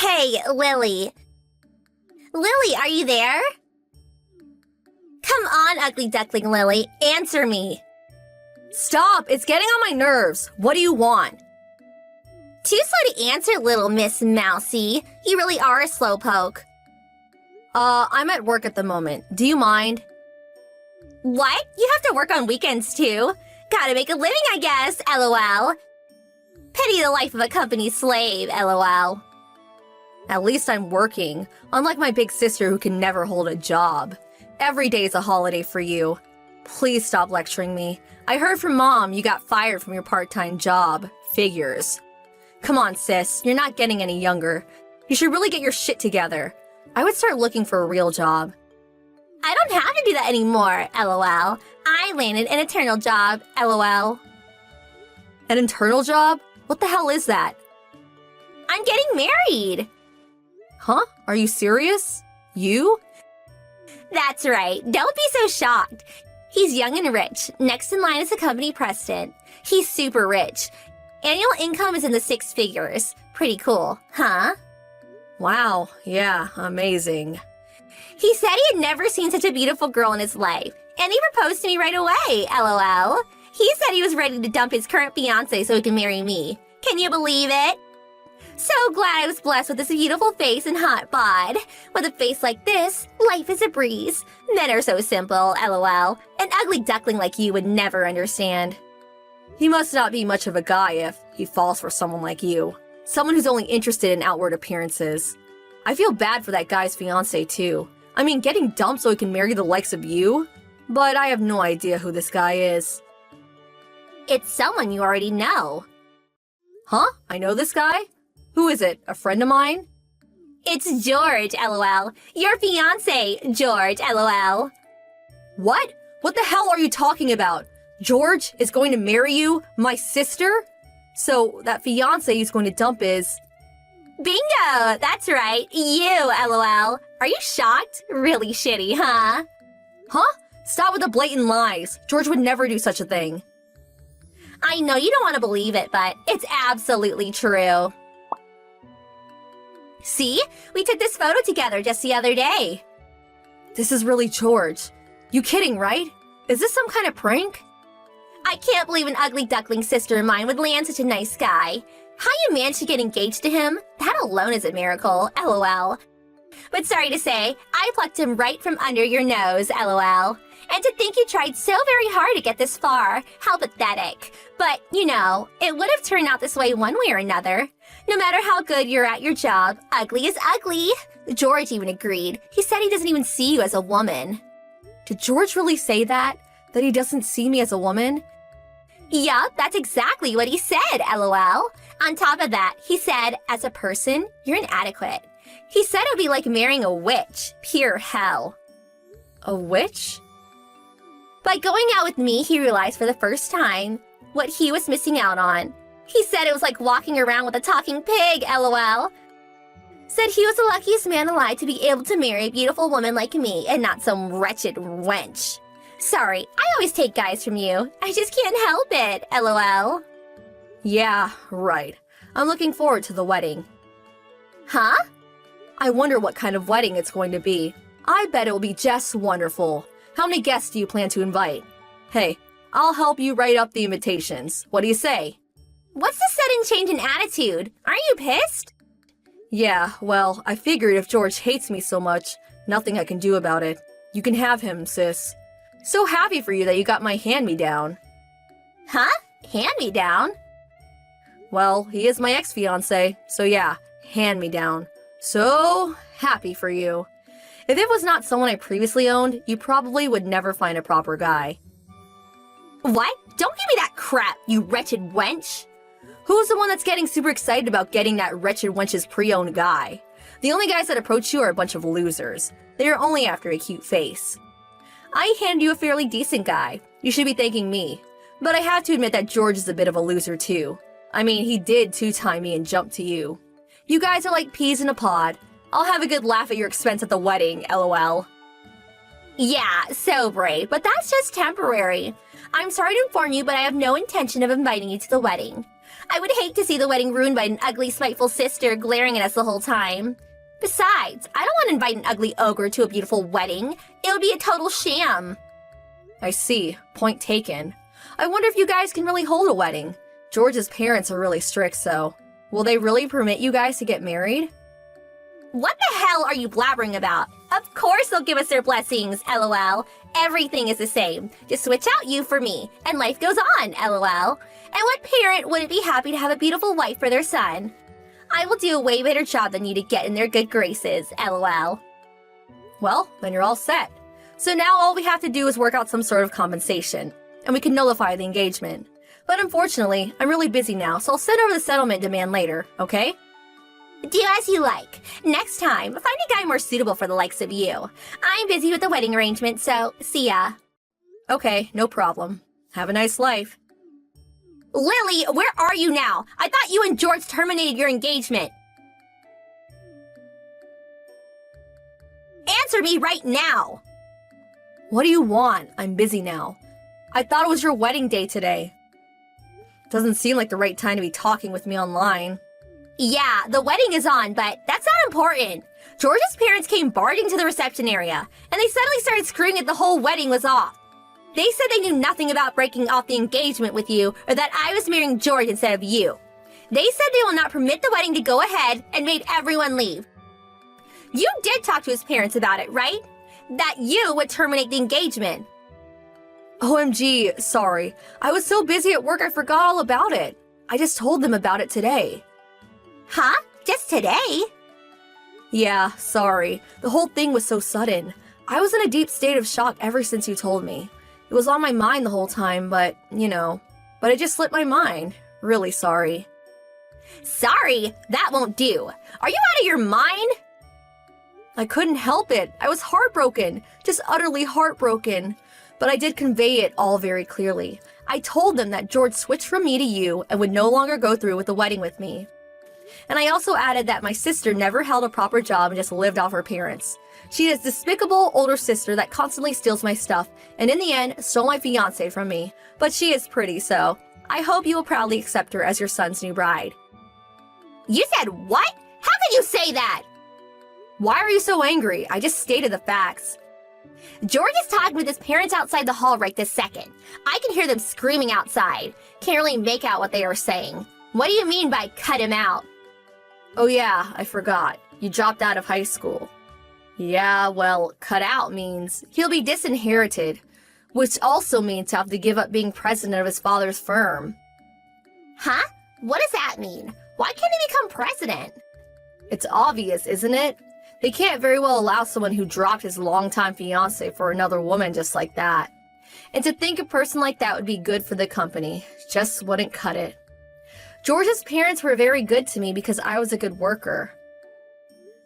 Hey, Lily. Lily, are you there? Come on, ugly duckling Lily, answer me. Stop! It's getting on my nerves. What do you want? Too slow to answer, little Miss Mousy. You really are a slowpoke. I'm at work at the moment. Do you mind? What? You have to work on weekends too? Gotta make a living, I guess, LOL. Pity the life of a company slave, LOL. At least I'm working, unlike my big sister who can never hold a job. Every day's a holiday for you. Please stop lecturing me. I heard from Mom you got fired from your part-time job. Figures. Come on, sis. You're not getting any younger. You should really get your shit together. I would start looking for a real job. I don't have to do that anymore, LOL. I landed an eternal job, LOL. An internal job? What the hell is that? I'm getting married. Huh? Are you serious? You? That's right. Don't be so shocked. He's young and rich. Next in line is the company president. He's super rich. Annual income is in the 6 figures. Pretty cool, huh? Wow, yeah, amazing. He said he had never seen such a beautiful girl in his life, and he proposed to me right away, LOL. He said he was ready to dump his current fiancée so he can marry me. Can you believe it? So glad I was blessed with this beautiful face and hot bod. With a face like this, life is a breeze. Men are so simple, LOL. An ugly duckling like you would never understand. He must not be much of a guy if he falls for someone like you. Someone who's only interested in outward appearances. I feel bad for that guy's fiancée too. I mean, getting dumped so he can marry the likes of you? But I have no idea who this guy is. It's someone you already know. Huh? I know this guy? Who is it? A friend of mine? It's George, LOL. Your fiancé, George, LOL. What? What the hell are you talking about? George is going to marry you? My sister? So that fiancé he's going to dump is... Bingo! That's right. You, LOL. Are you shocked? Really shitty, huh? Huh? Stop with the blatant lies. George would never do such a thing. I know you don't want to believe it, but it's absolutely true. See? We took this photo together just the other day. This is really George. You kidding, right? Is this some kind of prank? I can't believe an ugly duckling sister of mine would land such a nice guy. How you managed to get engaged to him? That alone is a miracle, LOL. But sorry to say, I plucked him right from under your nose, LOL. And to think you tried so very hard to get this far. How pathetic. But, you know, it would have turned out this way one way or another. No matter how good you're at your job, ugly is ugly. George even agreed. He said he doesn't even see you as a woman. Did George really say that? That he doesn't see me as a woman? Yup, that's exactly what he said, LOL. On top of that, he said, as a person, you're inadequate. He said it would be like marrying a witch. Pure hell. A witch? By going out with me, he realized for the first time what he was missing out on. He said it was like walking around with a talking pig, LOL. Said he was the luckiest man alive to be able to marry a beautiful woman like me and not some wretched wench. Sorry, I always take guys from you. I just can't help it, LOL. Yeah, right. I'm looking forward to the wedding. Huh? I wonder what kind of wedding it's going to be. I bet it will be just wonderful. How many guests do you plan to invite? Hey, I'll help you write up the invitations. What do you say? What's the sudden change in attitude? Aren't you pissed? Yeah, well, I figured if George hates me so much, nothing I can do about it. You can have him, sis. So happy for you that you got my hand-me-down. Huh? Hand-me-down? Well, he is my ex-fiancé, so yeah, hand-me-down. So happy for you. If it was not someone I previously owned, you probably would never find a proper guy. What? Don't give me that crap, you wretched wench! Who's the one that's getting super excited about getting that wretched wench's pre-owned guy? The only guys that approach you are a bunch of losers. They are only after a cute face. I hand you a fairly decent guy. You should be thanking me. But I have to admit that George is a bit of a loser too. I mean, he did two-time me and jump to you. You guys are like peas in a pod. I'll have a good laugh at your expense at the wedding, LOL. Yeah, so brave, but that's just temporary. I'm sorry to inform you, but I have no intention of inviting you to the wedding. I would hate to see the wedding ruined by an ugly, spiteful sister glaring at us the whole time. Besides, I don't want to invite an ugly ogre to a beautiful wedding. It would be a total sham. I see. Point taken. I wonder if you guys can really hold a wedding. George's parents are really strict, so will they really permit you guys to get married? What the hell are you blabbering about? Of course they'll give us their blessings, lol. Everything is the same. Just switch out you for me, and life goes on, lol. And what parent wouldn't be happy to have a beautiful wife for their son? I will do a way better job than you to get in their good graces, lol. Well, then you're all set. So now all we have to do is work out some sort of compensation, and we can nullify the engagement. But unfortunately, I'm really busy now, so I'll send over the settlement demand later, okay? Do as you like. Next time, find a guy more suitable for the likes of you. I'm busy with the wedding arrangement, so see ya. Okay, no problem. Have a nice life. Lily, where are you now? I thought you and George terminated your engagement. Answer me right now. What do you want? I'm busy now. I thought it was your wedding day today. Doesn't seem like the right time to be talking with me online. Yeah, the wedding is on, but that's not important. George's parents came barging to the reception area, and they suddenly started screaming that the whole wedding was off. They said they knew nothing about breaking off the engagement with you, or that I was marrying George instead of you. They said they will not permit the wedding to go ahead and made everyone leave. You did talk to his parents about it, right? That you would terminate the engagement. OMG, sorry. I was so busy at work I forgot all about it. I just told them about it today. Huh? Just today? Yeah, sorry. The whole thing was so sudden. I was in a deep state of shock ever since you told me. It was on my mind the whole time, but it just slipped my mind. Really sorry. Sorry? That won't do. Are you out of your mind? I couldn't help it. I was heartbroken. Just utterly heartbroken. But I did convey it all very clearly. I told them that George switched from me to you and would no longer go through with the wedding with me. And I also added that my sister never held a proper job and just lived off her parents. She is a despicable older sister that constantly steals my stuff and in the end stole my fiancé from me. But she is pretty, so I hope you will proudly accept her as your son's new bride. You said what? How could you say that? Why are you so angry? I just stated the facts. George is talking with his parents outside the hall right this second. I can hear them screaming outside. Can't really make out what they are saying. What do you mean by cut him out? Oh yeah, I forgot. You dropped out of high school. Yeah, well, cut out means he'll be disinherited, which also means to have to give up being president of his father's firm. Huh? What does that mean? Why can't he become president? It's obvious, isn't it? They can't very well allow someone who dropped his longtime fiancé for another woman just like that. And to think a person like that would be good for the company just wouldn't cut it. George's parents were very good to me because I was a good worker.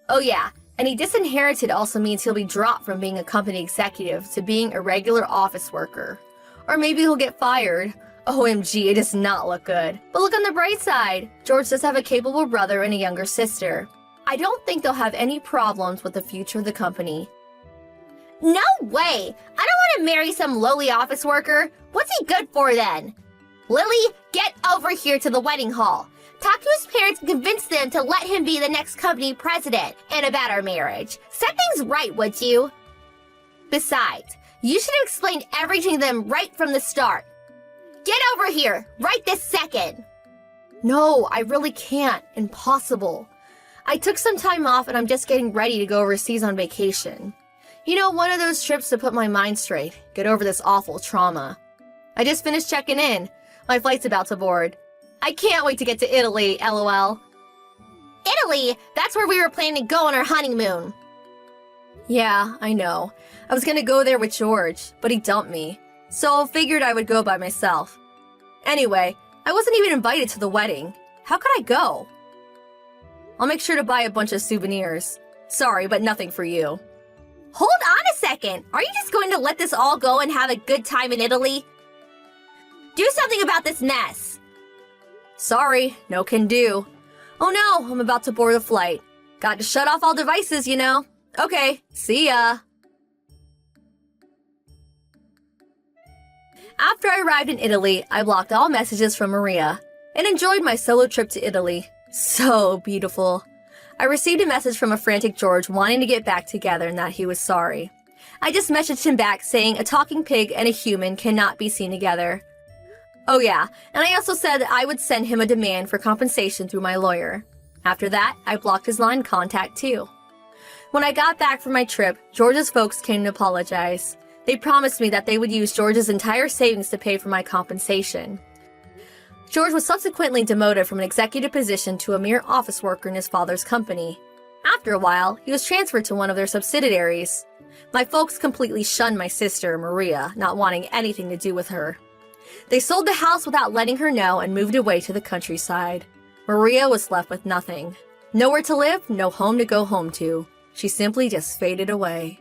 Oh yeah, and he disinherited also means he'll be dropped from being a company executive to being a regular office worker. Or maybe he'll get fired. OMG, it does not look good. But look on the bright side. George does have a capable brother and a younger sister. I don't think they'll have any problems with the future of the company. No way! I don't want to marry some lowly office worker. What's he good for then? Lily, get over here to the wedding hall. Talk to his parents and convince them to let him be the next company president and about our marriage. Set things right, would you? Besides, you should have explained everything to them right from the start. Get over here, right this second. No, I really can't. Impossible. I took some time off and I'm just getting ready to go overseas on vacation. You know, one of those trips to put my mind straight, get over this awful trauma. I just finished checking in. My flight's about to board. I can't wait to get to Italy, lol. Italy? That's where we were planning to go on our honeymoon. Yeah, I know. I was gonna go there with George, but he dumped me. So I figured I would go by myself. Anyway, I wasn't even invited to the wedding. How could I go? I'll make sure to buy a bunch of souvenirs. Sorry, but nothing for you. Hold on a second. Are you just going to let this all go and have a good time in Italy? Do something about this mess. Sorry, no can do. Oh no, I'm about to board the flight. Got to shut off all devices, you know. Okay, see ya. After I arrived in Italy, I blocked all messages from Maria. and enjoyed my solo trip to Italy. So beautiful. I received a message from a frantic George wanting to get back together and that he was sorry. I just messaged him back saying a talking pig and a human cannot be seen together. Oh yeah, and I also said that I would send him a demand for compensation through my lawyer. After that, I blocked his line contact too. When I got back from my trip, George's folks came to apologize. They promised me that they would use George's entire savings to pay for my compensation. George was subsequently demoted from an executive position to a mere office worker in his father's company. After a while, he was transferred to one of their subsidiaries. My folks completely shunned my sister, Maria, not wanting anything to do with her. They sold the house without letting her know and moved away to the countryside. Maria was left with nothing. Nowhere to live, no home to go home to. She simply just faded away.